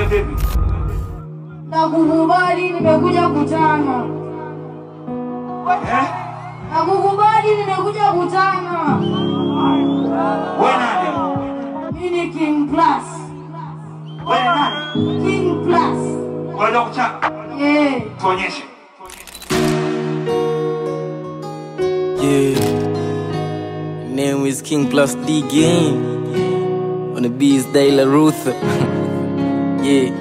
wewe vipi? Nakukubali, nimekuja kutana. Nakukubali, nimekuja kutana. Wewe nani? Mimi ni King Plus. Wewe nani? King Plus. Wewe kuchana? Tuonyeshe. Name is King Plus D Game. On the beats, Dayla Ruth. Yeah.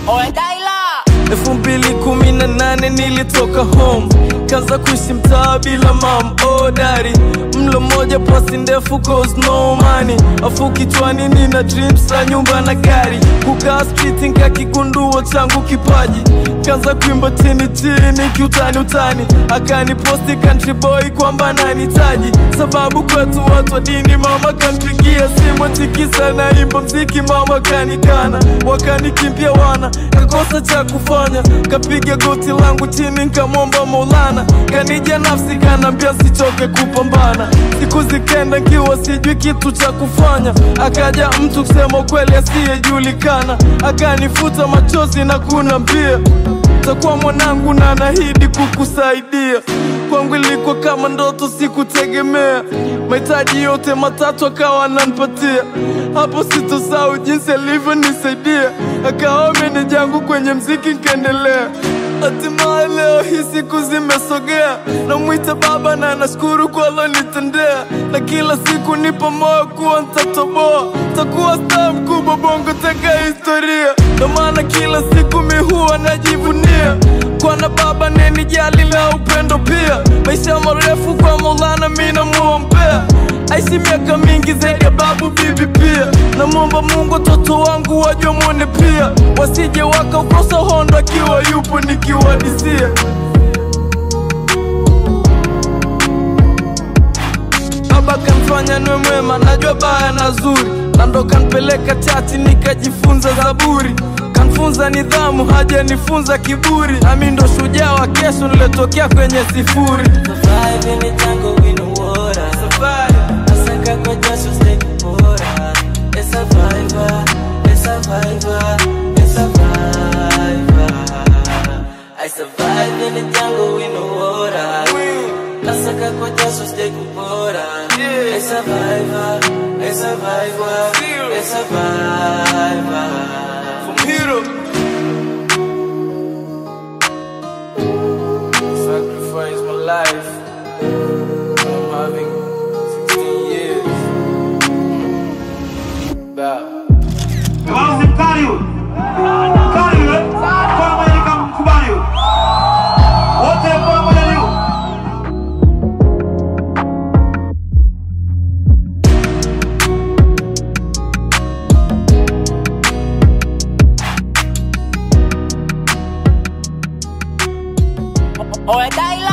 Oe Dayla 2018 nilitoka home, kaza kuishi mtaa bila mam. Oh daddy, mlo moja pasi ndefu cause no money. Afu kichwani nina dreams la nyumba na gari. Kukaa street nikakigundua changu kipaji, kaza kuimba chini chini kiutani utani. Akani posti country boy kwamba nanitaji, sababu kwetu watu wa dini. Mama kanpigia simu tikisa na imba mziki, mama kanikana. Wakanikimbia wana, kakosa cha kufanya, kapiga goti langu chini nikamwomba Maulana. Kanija nafsi kanambia sichoke kupambana. Siku zikenda nkiwa sijui kitu cha kufanya, akaja mtu kusema kweli asiyejulikana. Akanifuta machozi na kunambia, takuwa mwanangu na nahidi kukusaidia. Kwangu ilikuwa kama ndoto, sikutegemea. Mahitaji yote matatu akawa ananipatia. Hapo sitosahau jinsi alivyonisaidia. Akawa meneja yangu kwenye mziki nikaendelea. Hatimaye leo hii siku zimesogea, namwita baba na nashukuru kwa alonitendea. Na kila siku nipo moyo kuwa nitatoboa, takuwa star mkubwa bongo teka historia. Ndo maana kila siku mi huwa najivunia kwa na baba nenijali la upendo pia. Maisha marefu kwa Maulana mi namuombea, aishi miaka mingi zaidi ya babu bibi pia. Namuomba Mungu watoto wangu wajue mwone pia, wasije wakaukosa hondo akiwa yupo nikiwadisia. Baba kanifanya niwe mwema, najua baya na zuri, na ndo kanipeleka chati nikajifunza Zaburi. Kanfunza nidhamu, haja nifunza kiburi, nami ndo shujaa wa kesho niletokea kwenye sifuri. Survive in the jungle with no water. Survive. Nasaka kwa jasho stay kupora. A survivor, a survivor, a survivor. I survive in the jungle with no water. Nasaka kwa jasho stay kupora. A survivor, a survivor, a survivor. From hero. Sacrifice my life. I'm having 16 years. Bow. Wazi mkali huyu. Mkali huyu. Kwa mwenye nikamkubali huyu. Wote kwa mwenye huyu. Oe Dayla